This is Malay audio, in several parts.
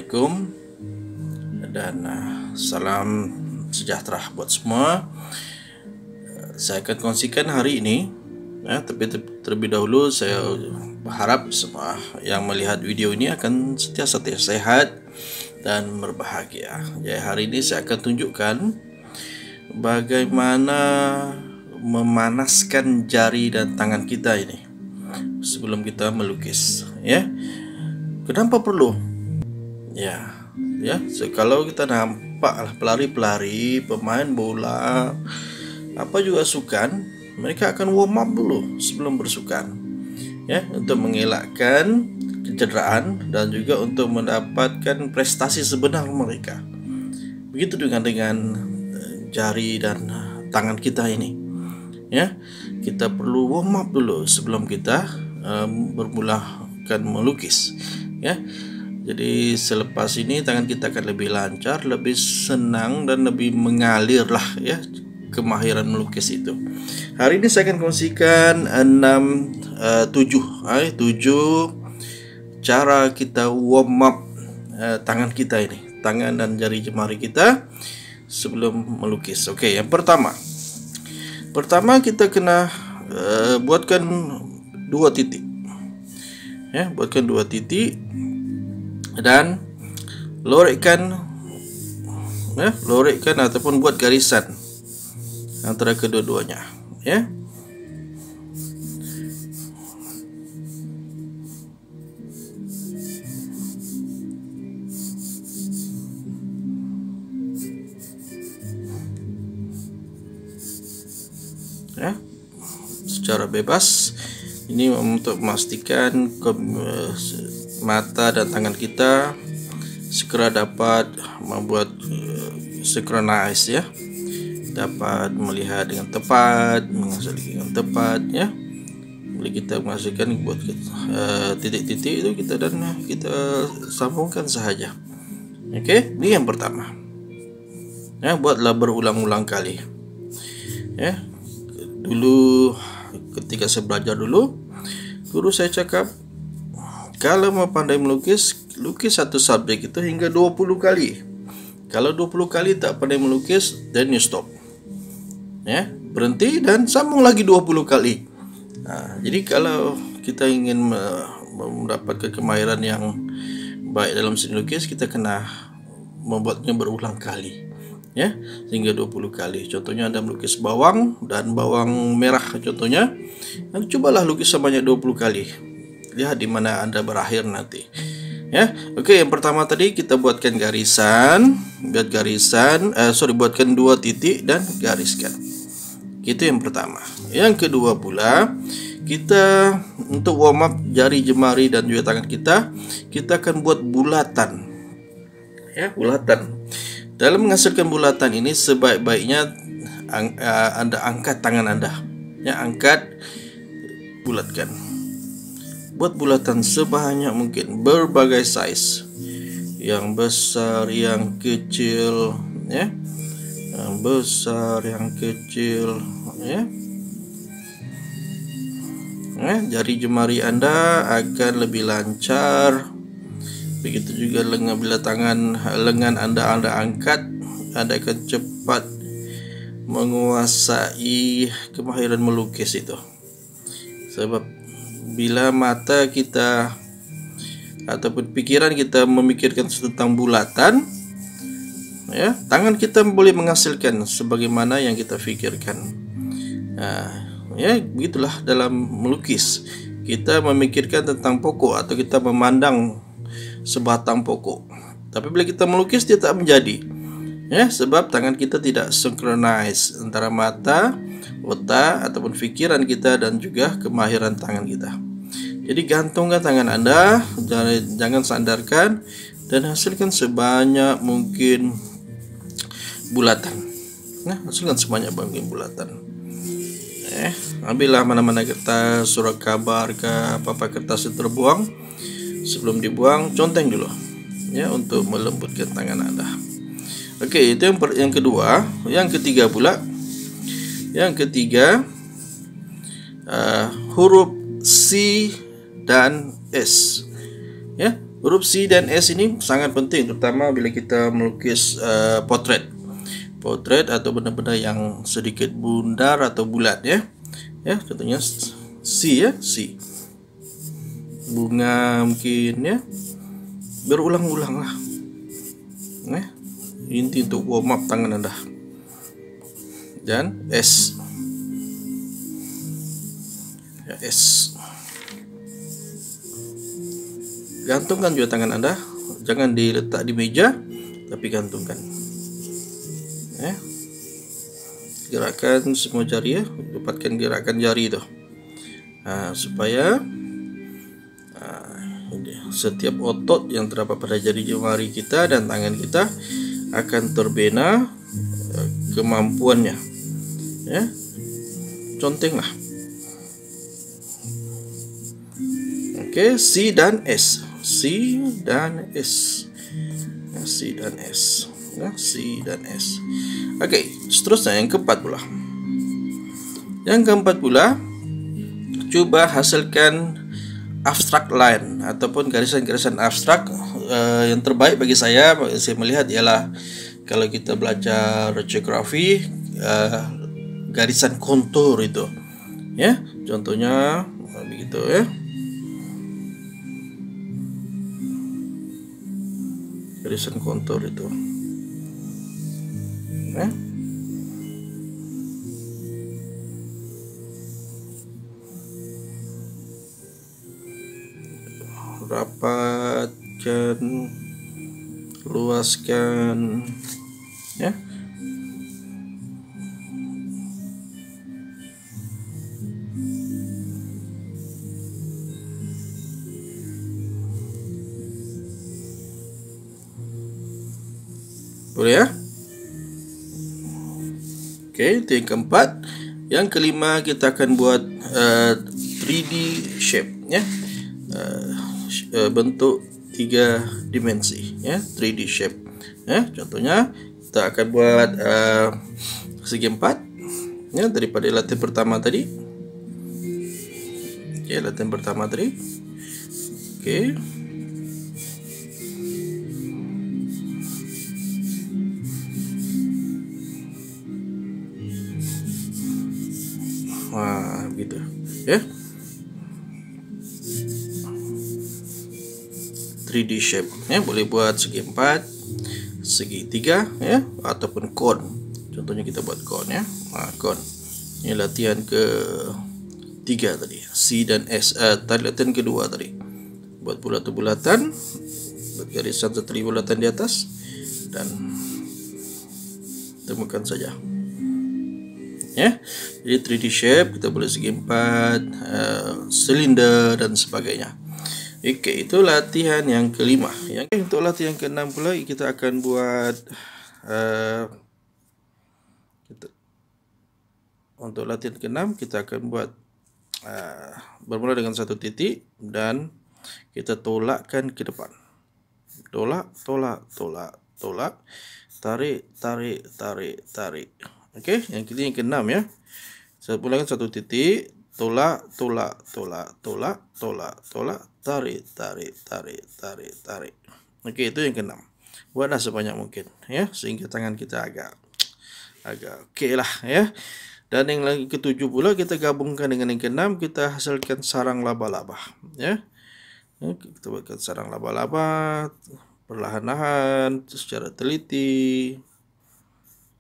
Assalamualaikum dan salam sejahtera buat semua. Saya akan kongsikan hari ini, tapi terlebih dahulu saya berharap semua yang melihat video ini akan sentiasa sehat dan berbahagia. Jadi hari ini saya akan tunjukkan bagaimana memanaskan jari dan tangan kita ini sebelum kita melukis. Kenapa perlu? Kalau kita nampak pelari-pelari, pemain bola, apa juga sukan, mereka akan warm up dulu sebelum bersukan, untuk mengelakkan kecederaan dan juga untuk mendapatkan prestasi sebenar mereka. Begitu dengan jari dan tangan kita ini, kita perlu warm up dulu sebelum kita bermulakan melukis, Jadi selepas ini tangan kita akan lebih lancar, lebih senang dan lebih mengalir lah, kemahiran melukis itu. Hari ini saya akan kongsikan 7 cara kita warm up tangan kita ini, tangan dan jari jemari kita sebelum melukis. Oke, yang pertama kita kena buatkan 2 titik. Buatkan 2 titik dan lorekkan ataupun buat garisan antara kedua-duanya, secara bebas. Ini untuk memastikan mata dan tangan kita segera dapat membuat synchronize, dapat melihat dengan tepat, menghasilkan dengan tepat, Boleh kita menghasilkan buat titik-titik itu kita sambungkan sahaja. Ini yang pertama. Buatlah berulang-ulang kali. Dulu ketika saya belajar dulu, guru saya cakap, kalau mau pandai melukis, lukis satu subjek itu hingga 20 kali. Kalau 20 kali tak pandai melukis, then you stop. Berhenti dan sambung lagi 20 kali. Jadi kalau kita ingin mendapatkan kemahiran yang baik dalam seni lukis, kita kena membuatnya berulang kali, sehingga 20 kali. Contohnya Anda melukis bawang dan bawang merah contohnya, cobalah lukis sebanyak 20 kali. Lihat di mana Anda berakhir nanti. Oke, yang pertama tadi kita buatkan garisan, buatkan 2 titik dan gariskan. Itu yang pertama. Yang kedua pula, kita untuk warm up jari jemari dan juga tangan kita akan buat bulatan. Bulatan. Dalam menghasilkan bulatan ini, sebaik-baiknya Anda angkat tangan Anda, angkat, bulatkan. Buat bulatan sebanyak mungkin, berbagai size, yang besar, yang kecil, yang besar, yang kecil, jari jemari Anda akan lebih lancar. Begitu juga bila lengan Anda angkat, Anda akan cepat menguasai kemahiran melukis itu. Sebab bila mata kita ataupun pikiran kita memikirkan tentang bulatan, tangan kita boleh menghasilkan sebagaimana yang kita fikirkan. Begitulah dalam melukis. Kita memikirkan tentang pokok atau kita memandang sebatang pokok, tapi bila kita melukis dia tak menjadi, sebab tangan kita tidak synchronize antara mata, otak ataupun fikiran kita dan juga kemahiran tangan kita. Jadi gantungkan tangan Anda, jangan sandarkan, dan hasilkan sebanyak mungkin bulatan. Hasilkan sebanyak mungkin bulatan. Ambillah mana-mana kertas, surat kabar ke apa-apa kertas yang terbuang. Sebelum dibuang, conteng dulu, untuk melembutkan tangan Anda. Oke, itu yang kedua. Yang ketiga pula, huruf C dan S. Huruf C dan S ini sangat penting, terutama bila kita melukis potret atau benda-benda yang sedikit bundar atau bulat ya. Ya, contohnya C ya, C. Bunga mungkin ya. Berulang-ulang lah. Inti untuk warm up tangan Anda. Dan S. Ya, S. Gantungkan juga tangan Anda, jangan diletak di meja, tapi gantungkan. Gerakan semua jari ya, dapatkan gerakan jari itu, supaya setiap otot yang terdapat pada jari jemari kita dan tangan kita akan terbina kemampuannya. Ya, contenglah. Oke, C dan S. C dan S. C dan S. C dan S. Oke, seterusnya yang keempat pula. Yang keempat pula, coba hasilkan abstract line ataupun garisan-garisan abstrak. Yang terbaik bagi saya melihat ialah kalau kita belajar geografi, garisan kontur itu. Ya, contohnya begitu ya. Garisan kontur itu. Rapatkan, luaskan, ya. Boleh ya? Oke, itu yang keempat. Yang kelima, kita akan buat 3D shape ya. Bentuk 3 dimensi ya, 3D shape ya. Contohnya kita akan buat segi 4 ya, daripada latihan pertama tadi. Oke, latihan pertama tadi. Oke. Wah, gitu ya. 3D shape ya, boleh buat segi 4, segi 3 ya, ataupun cone. Contohnya kita buat cone ya. Cone. Ini latihan ke 3 tadi, C dan S. Latihan kedua tadi. Buat bulatan-bulatan, buat garisan setri bulatan di atas dan temukan saja. Ya, jadi 3D shape kita boleh segi 4, silinder dan sebagainya. Oke, itu latihan yang kelima. Untuk latihan keenam pula kita akan buat untuk latihan keenam kita akan buat bermula dengan satu titik dan kita tolakkan ke depan. Tolak, tolak, tolak, tolak, tarik, tarik, tarik, tarik. Oke, yang keenam ya. Saya mulakan satu titik, tolak, tolak, tolak, tolak, tolak, tolak, tarik, tarik, tarik, tarik, tarik. Oke, itu yang keenam. Buatlah sebanyak mungkin ya, sehingga tangan kita agak oke lah ya. Dan yang lagi ketujuh pula kita gabungkan dengan yang keenam, kita hasilkan sarang laba-laba ya. Kita buatkan sarang laba-laba perlahan-lahan secara teliti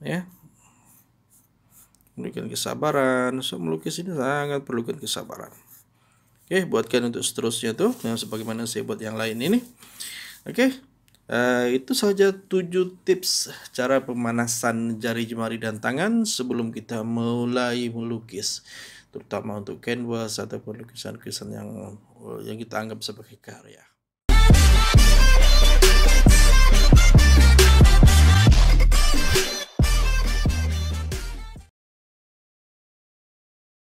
ya. Memberikan kesabaran. Melukis ini sangat perlukan kesabaran. Oke, buatkan untuk seterusnya tuh yang sebagaimana saya buat yang lain ini. Oke, itu saja 7 tips cara pemanasan jari jemari dan tangan sebelum kita mulai melukis, terutama untuk canvas ataupun lukisan-lukisan yang kita anggap sebagai karya.